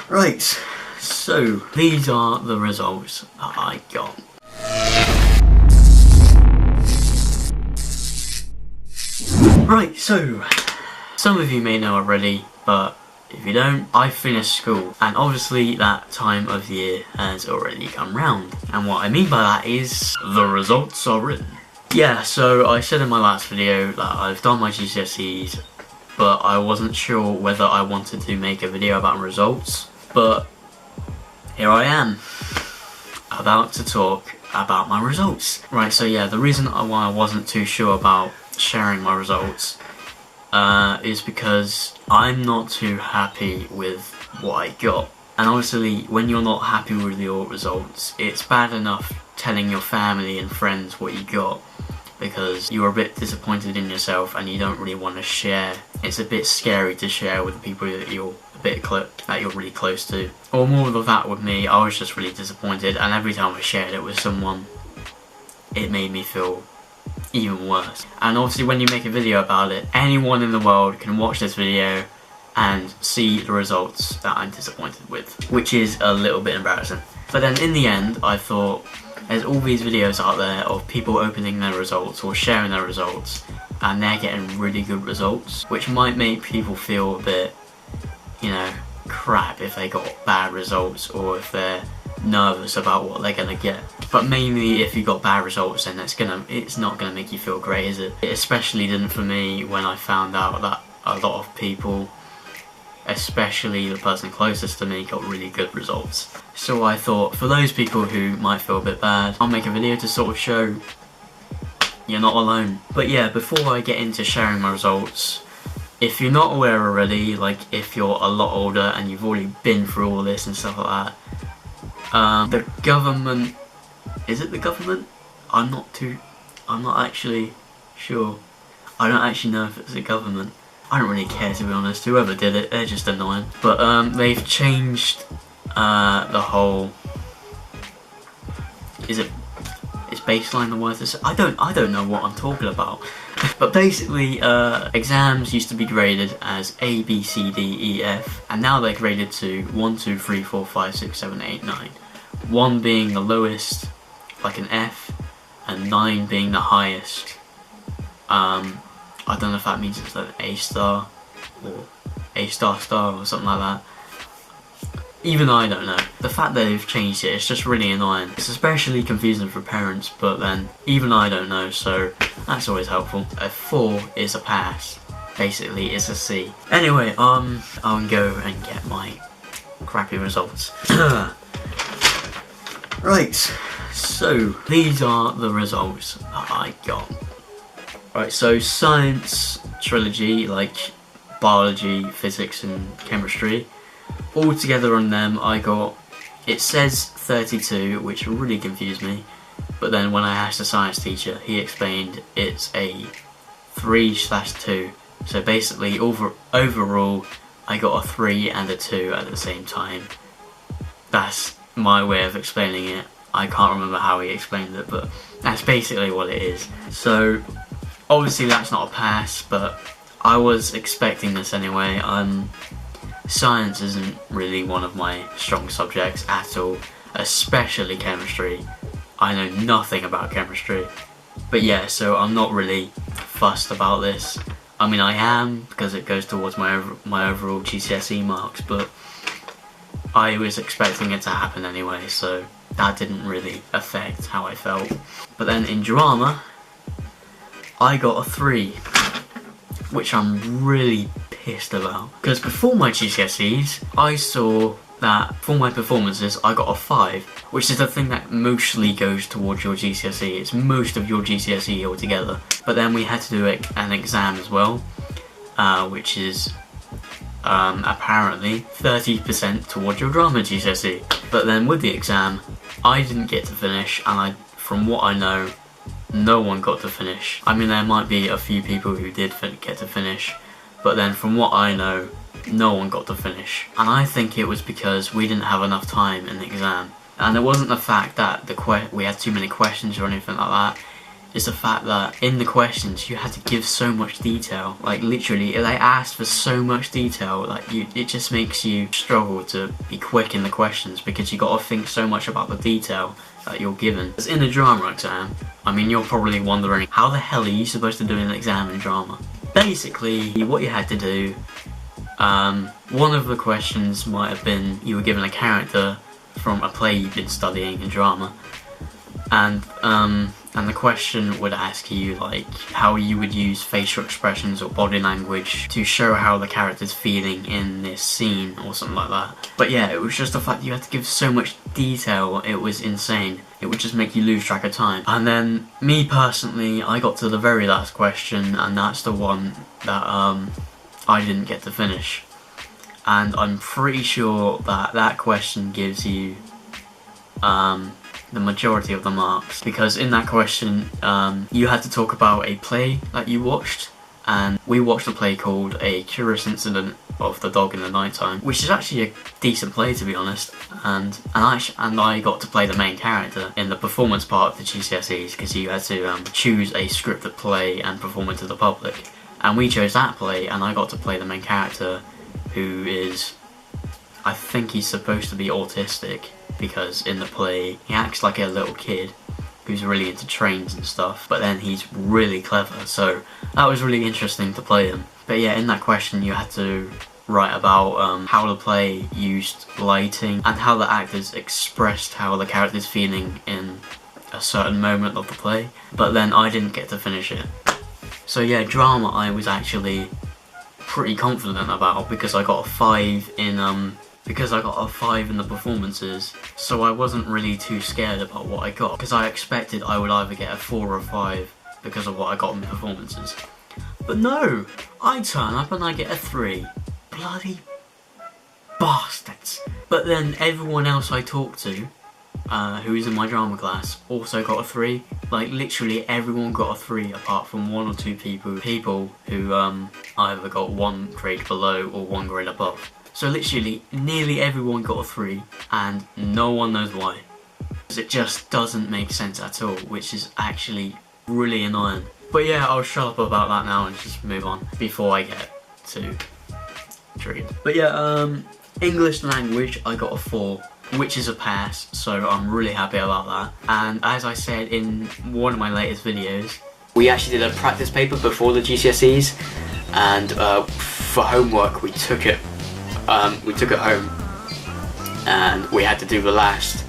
Right, so these are the results that I got. Right, so some of you may know already, but if you don't, I finished school, and obviously that time of year has already come round. And what I mean by that is the results are in. Yeah, so I said in my last video that I've done my GCSEs, but I wasn't sure whether I wanted to make a video about results. But here I am, about to talk about my results. Right, so yeah, the reason why I wasn't too sure about sharing my results is because I'm not too happy with what I got. And obviously, when you're not happy with your results, it's bad enough telling your family and friends what you got, because you're a bit disappointed in yourself and you don't really want to share. It's a bit scary to share with the people that you're really close to. Or more of that with me, I was just really disappointed, and every time I shared it with someone, it made me feel even worse. And obviously when you make a video about it, anyone in the world can watch this video and see the results that I'm disappointed with, which is a little bit embarrassing. But then in the end, I thought, there's all these videos out there of people opening their results or sharing their results, and they're getting really good results, which might make people feel a bit, you know, crap if they got bad results, or if they're nervous about what they're gonna get. But mainly if you got bad results, then it's not gonna make you feel great, is it? It especially didn't for me when I found out that a lot of people, especially the person closest to me, got really good results. So I thought, for those people who might feel a bit bad, I'll make a video to sort of show you're not alone. But yeah, before I get into sharing my results, if you're not aware already, like if you're a lot older and you've already been through all this and stuff like that, the government, is it the government? I'm not actually sure. I don't actually know if it's the government. I don't really care, to be honest. Whoever did it, they're just annoying. But they've changed the whole. Is baseline the word to say? I don't know what I'm talking about. But basically, exams used to be graded as A, B, C, D, E, F, and now they're graded to 1, 2, 3, 4, 5, 6, 7, 8, 9. 1 being the lowest, like an F, and 9 being the highest. I don't know if that means it's like A star or A star or something like that. Even I don't know. The fact that they've changed it, it's just really annoying. It's especially confusing for parents, but then even I don't know, so that's always helpful. A 4 is a pass. Basically, it's a C. Anyway, I'll go and get my crappy results. Right, so these are the results that I got. Right, so science trilogy, like biology, physics and chemistry, all together on them I got, it says 32, which really confused me, but then when I asked the science teacher, he explained it's a 3/2, so basically overall I got a 3 and a 2 at the same time. That's my way of explaining it. I can't remember how he explained it, but that's basically what it is. So obviously that's not a pass, but I was expecting this anyway. Science isn't really one of my strong subjects at all, especially chemistry. I know nothing about chemistry. But yeah, so I'm not really fussed about this. I mean, I am, because it goes towards my overall GCSE marks, but I was expecting it to happen anyway, so that didn't really affect how I felt. But then in drama, I got a 3, which I'm really pissed about. Because before my GCSEs, I saw that for my performances, I got a 5, which is the thing that mostly goes towards your GCSE. It's most of your GCSE altogether. But then we had to do an exam as well, which is apparently 30% towards your drama GCSE. But then with the exam, I didn't get to finish, and from what I know, no one got to finish. I mean, there might be a few people who did get to finish, but then from what I know, no one got to finish. And I think it was because we didn't have enough time in the exam. And it wasn't the fact that we had too many questions or anything like that. is the fact that in the questions you had to give so much detail. Like literally, they asked for so much detail. Like it just makes you struggle to be quick in the questions because you got to think so much about the detail that you're given. As in a drama exam, I mean, you're probably wondering, how the hell are you supposed to do an exam in drama? Basically, what you had to do, one of the questions might have been you were given a character from a play you've been studying in drama, and the question would ask you like how you would use facial expressions or body language to show how the character's feeling in this scene or something like that. But yeah, it was just the fact that you had to give so much detail, it was insane. It would just make you lose track of time. And then me personally, I got to the very last question, and that's the one that I didn't get to finish. And I'm pretty sure that that question gives you the majority of the marks, because in that question you had to talk about a play that you watched, and we watched a play called A Curious Incident of the Dog in the Nighttime, which is actually a decent play, to be honest, and I got to play the main character in the performance part of the GCSEs, because you had to choose a scripted play and perform it to the public, and we chose that play, and I got to play the main character, who is, I think he's supposed to be autistic, because in the play he acts like a little kid who's really into trains and stuff, but then he's really clever, so that was really interesting to play him. But yeah, in that question you had to write about how the play used lighting and how the actors expressed how the character's feeling in a certain moment of the play, but then I didn't get to finish it. So yeah, drama I was actually pretty confident about, because I got a 5 in the performances, so I wasn't really too scared about what I got, because I expected I would either get a 4 or a 5 because of what I got in performances. But no, I turn up and I get a 3. Bloody bastards. But then everyone else I talked to, who's in my drama class, also got a 3. Like literally everyone got a 3 apart from 1 or 2 people who either got 1 grade below or 1 grade above. So literally nearly everyone got a 3, and no one knows why. Because it just doesn't make sense at all, which is actually really annoying. But yeah, I'll shut up about that now and just move on before I get too triggered. But yeah, English language I got a 4, which is a pass, so I'm really happy about that. And as I said in one of my latest videos, we actually did a practice paper before the GCSEs, and for homework we took it home, and we had to do the last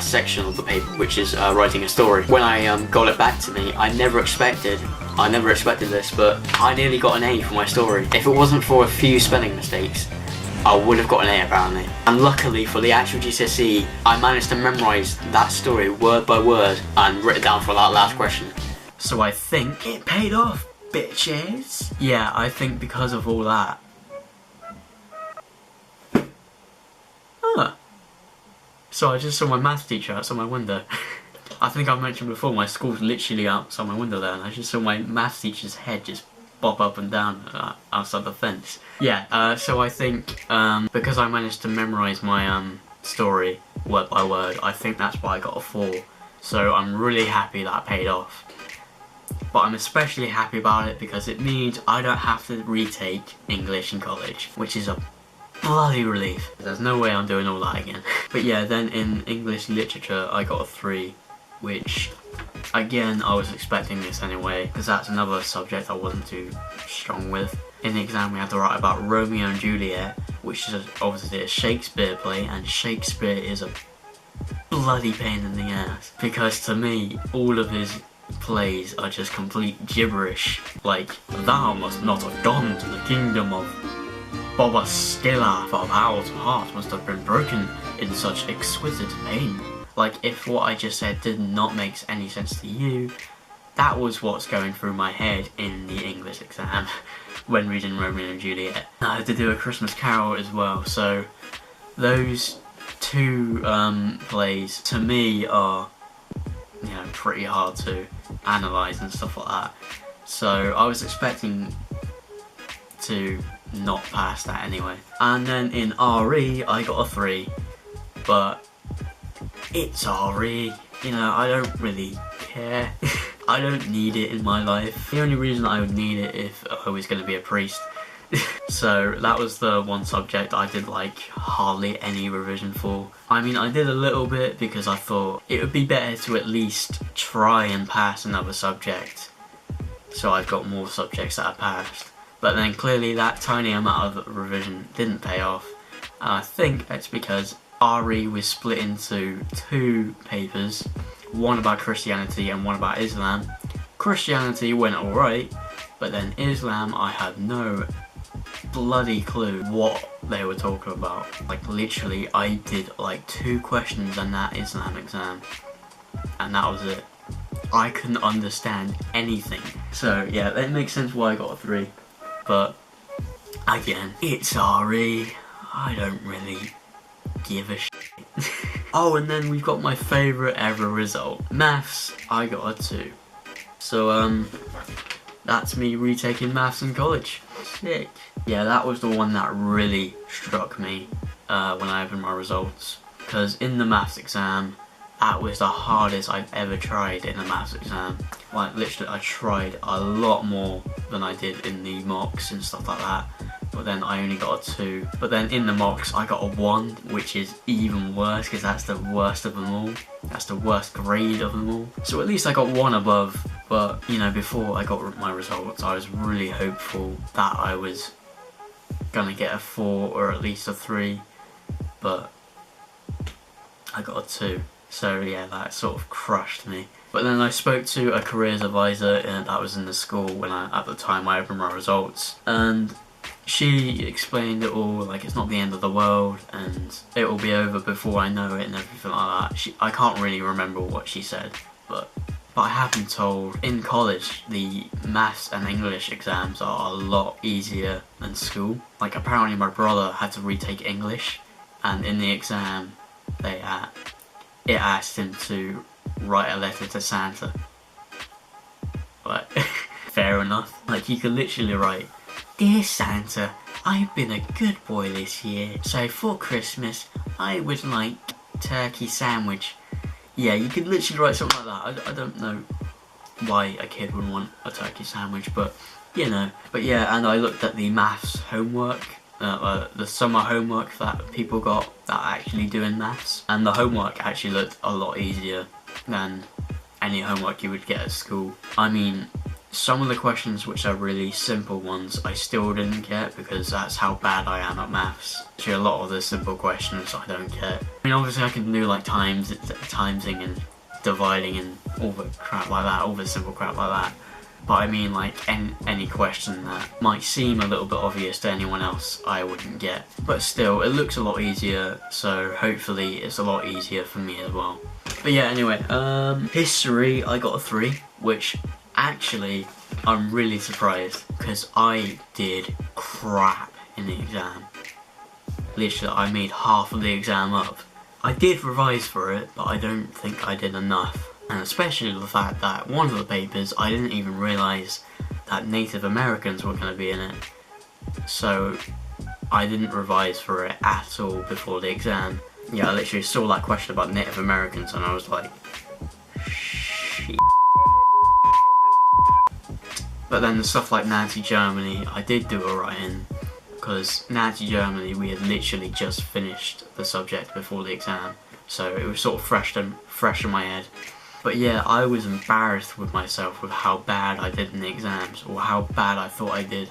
section of the paper, which is writing a story. When I got it back to me, I never expected this, but I nearly got an A for my story. If it wasn't for a few spelling mistakes, I would have got an A apparently. And luckily for the actual GCSE, I managed to memorise that story word by word and write it down for that last question. So I think it paid off, bitches. Yeah, I think because of all that. So I just saw my maths teacher outside my window. I think I've mentioned before, my school's literally outside my window there, and I just saw my maths teacher's head just bob up and down outside the fence. Yeah, so I think because I managed to memorise my story word by word, I think that's why I got a 4. So I'm really happy that paid off. But I'm especially happy about it because it means I don't have to retake English in college, which is a bloody relief. There's no way I'm doing all that again. But yeah, then in English literature I got a 3, which again I was expecting this anyway, because that's another subject I wasn't too strong with. In the exam we had to write about Romeo and Juliet, which is obviously a Shakespeare play, and Shakespeare is a bloody pain in the ass, because to me all of his plays are just complete gibberish. Like, thou must not have gone to the kingdom of Bobastilla, for Owl's heart must have been broken in such exquisite pain. Like, if what I just said did not make any sense to you, that was what's going through my head in the English exam when reading Romeo and Juliet. I had to do A Christmas Carol as well, so those 2 plays to me are, you know, pretty hard to analyse and stuff like that. So I was expecting to not pass that anyway. And then in RE I got a 3, but it's RE, you know, I don't really care. I don't need it in my life. The only reason I would need it if I was going to be a priest. So that was the one subject I did like hardly any revision for. I mean, I did a little bit because I thought it would be better to at least try and pass another subject, so I've got more subjects that I passed. But then clearly that tiny amount of revision didn't pay off, and I think it's because RE was split into two papers, one about Christianity and one about Islam. Christianity went alright, but then Islam, I had no bloody clue what they were talking about. Like literally I did like 2 questions on that Islam exam and that was it. I couldn't understand anything. So yeah, that makes sense why I got a 3. But again, it's RE. I don't really give a shit. Oh, and then we've got my favourite ever result. Maths, I got a 2. So that's me retaking maths in college. Sick. Yeah, that was the one that really struck me when I opened my results. Because in the maths exam, that was the hardest I've ever tried in a maths exam. Like literally I tried a lot more than I did in the mocks and stuff like that. But then I only got a 2. But then in the mocks I got a 1, which is even worse because that's the worst of them all. That's the worst grade of them all. So at least I got 1 above. But you know, before I got my results, I was really hopeful that I was gonna get a 4 or at least a 3. But I got a 2. So yeah, that sort of crushed me. But then I spoke to a careers advisor and that was in the school when at the time I opened my results, and she explained it all, like it's not the end of the world and it will be over before I know it and everything like that. I can't really remember what she said, but I have been told in college the maths and English exams are a lot easier than school. Like apparently my brother had to retake English, and in the exam it asked him to write a letter to Santa. Like, fair enough. Like you could literally write, "Dear Santa, I've been a good boy this year, so for Christmas I would like turkey sandwich." Yeah, you could literally write something like that. I don't know why a kid would want a turkey sandwich, but you know. But yeah, and I looked at the maths homework, the summer homework that people got that are actually doing maths, and the homework actually looked a lot easier than any homework you would get at school. I mean, some of the questions which are really simple ones I still didn't get because that's how bad I am at maths. Actually, a lot of the simple questions I don't get. I mean, obviously I can do like timesing and dividing and all the crap like that, all the simple crap like that. But I mean, like any question that might seem a little bit obvious to anyone else, I wouldn't get. But still, it looks a lot easier, so hopefully it's a lot easier for me as well. But yeah, anyway, history I got a 3, which actually I'm really surprised because I did crap in the exam. Literally, I made half of the exam up. I did revise for it, but I don't think I did enough. And especially the fact that one of the papers, I didn't even realise that Native Americans were going to be in it. So I didn't revise for it at all before the exam. Yeah, I literally saw that question about Native Americans and I was like, shit. But then the stuff like Nazi Germany, I did do alright in, because Nazi Germany, we had literally just finished the subject before the exam, so it was sort of fresh in my head. But yeah, I was embarrassed with myself with how bad I did in the exams, or how bad I thought I did.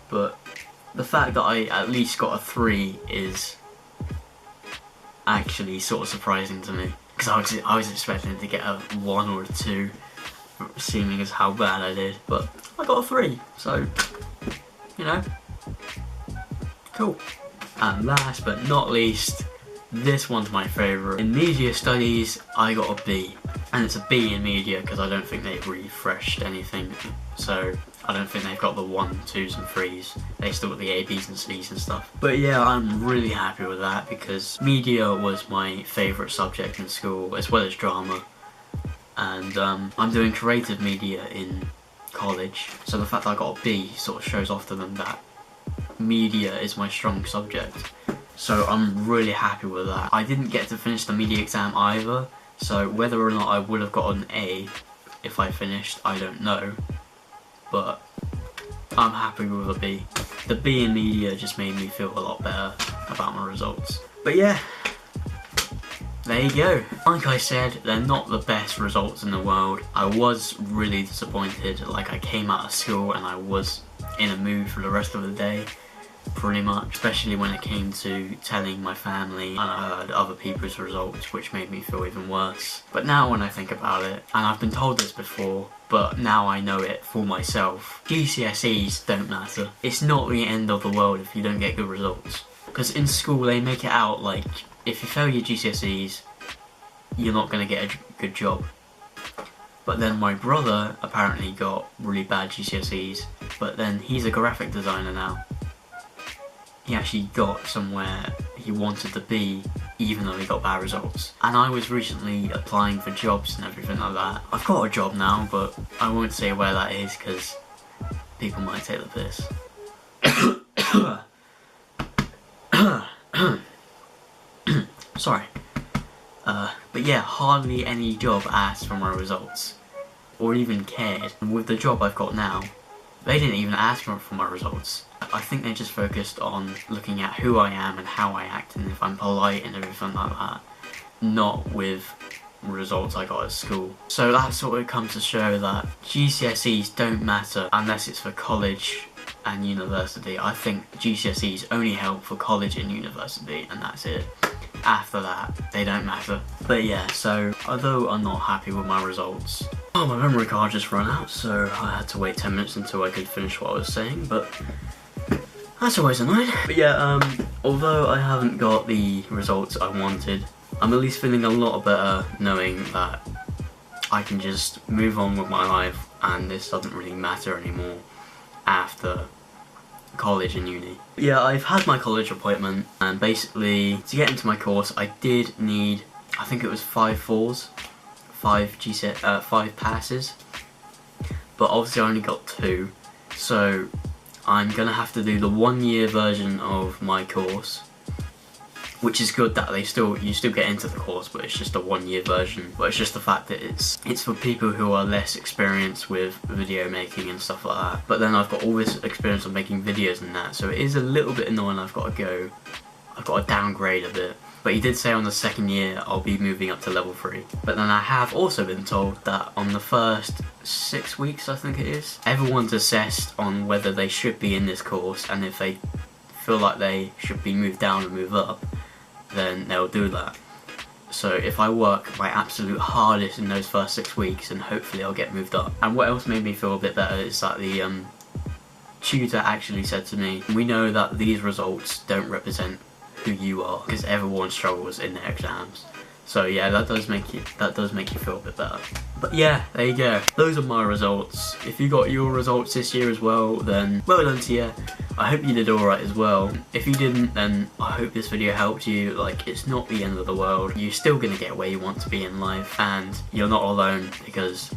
But the fact that I at least got a 3 is actually sort of surprising to me, because I was expecting to get a 1 or a 2, seeming as how bad I did. But I got a 3, so you know, cool. And last but not least, this one's my favourite. In media studies, I got a B. And it's a B in media because I don't think they've refreshed anything. So I don't think they've got the 1, 2s and 3s. They still got the A, Bs and Cs and stuff. But yeah, I'm really happy with that because media was my favourite subject in school, as well as drama. And I'm doing creative media in college. So the fact that I got a B sort of shows off to them that media is my strong subject. So I'm really happy with that. I didn't get to finish the media exam either, so whether or not I would have got an A if I finished, I don't know, but I'm happy with a B. The B in media just made me feel a lot better about my results. But yeah, there you go. Like I said, they're not the best results in the world. I was really disappointed. Like, I came out of school and I was in a mood for the rest of the day, pretty much, especially when it came to telling my family, and I heard other people's results, which made me feel even worse. But now when I think about it, and I've been told this before, but now I know it for myself, GCSEs don't matter. It's not the end of the world if you don't get good results. Because in school they make it out like, if you fail your GCSEs, you're not going to get a good job. But then my brother apparently got really bad GCSEs, but then he's a graphic designer now. He actually got somewhere he wanted to be, even though he got bad results. And I was recently applying for jobs and everything like that. I've got a job now, but I won't say where that is because people might take the piss. Sorry. But yeah, hardly any job asked for my results, or even cared. And with the job I've got now, they didn't even ask for my results. I think they just focused on looking at who I am and how I act and if I'm polite and everything like that, not with results I got at school. So that sort of comes to show that GCSEs don't matter unless it's for college and university. I think GCSEs only help for college and university, and that's it. After that, they don't matter. But yeah, so although I'm not happy with my results, oh, my memory card just ran out, so I had to wait 10 minutes until I could finish what I was saying, but that's always annoying. But yeah, although I haven't got the results I wanted, I'm at least feeling a lot better knowing that I can just move on with my life and this doesn't really matter anymore after college and uni. Yeah, I've had my college appointment, and basically to get into my course I did need, I think it was 5 4s, 5 passes, but obviously I only got 2, so I'm gonna have to do the 1-year version of my course, which is good that you still get into the course, but it's just a 1-year version. But it's just the fact that it's for people who are less experienced with video making and stuff like that. But then I've got all this experience of making videos and that, so it is a little bit annoying. I've got to downgrade a bit. But he did say on the 2nd year I'll be moving up to level 3. But then I have also been told that on the first 6 weeks, I think it is, everyone's assessed on whether they should be in this course, and if they feel like they should be moved down and move up, then they'll do that. So if I work my absolute hardest in those first 6 weeks, then hopefully I'll get moved up. And what else made me feel a bit better is that the tutor actually said to me, we know that these results don't represent who you are, because everyone struggles in their exams. So yeah, that does make you feel a bit better. But yeah, there you go. Those are my results. If you got your results this year as well, then well done to you. I hope you did alright as well. If you didn't, then I hope this video helped you. Like, it's not the end of the world. You're still gonna get where you want to be in life, and you're not alone, because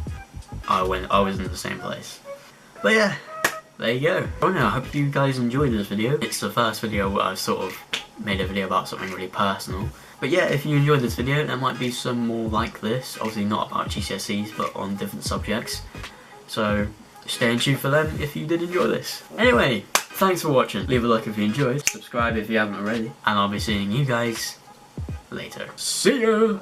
I was in the same place. But yeah, there you go. I hope you guys enjoyed this video. It's the first video where I've sort of made a video about something really personal. But yeah, if you enjoyed this video, there might be some more like this. Obviously not about GCSEs, but on different subjects. So stay tuned for them if you did enjoy this. Anyway, thanks for watching. Leave a like if you enjoyed. Subscribe if you haven't already. And I'll be seeing you guys later. See ya!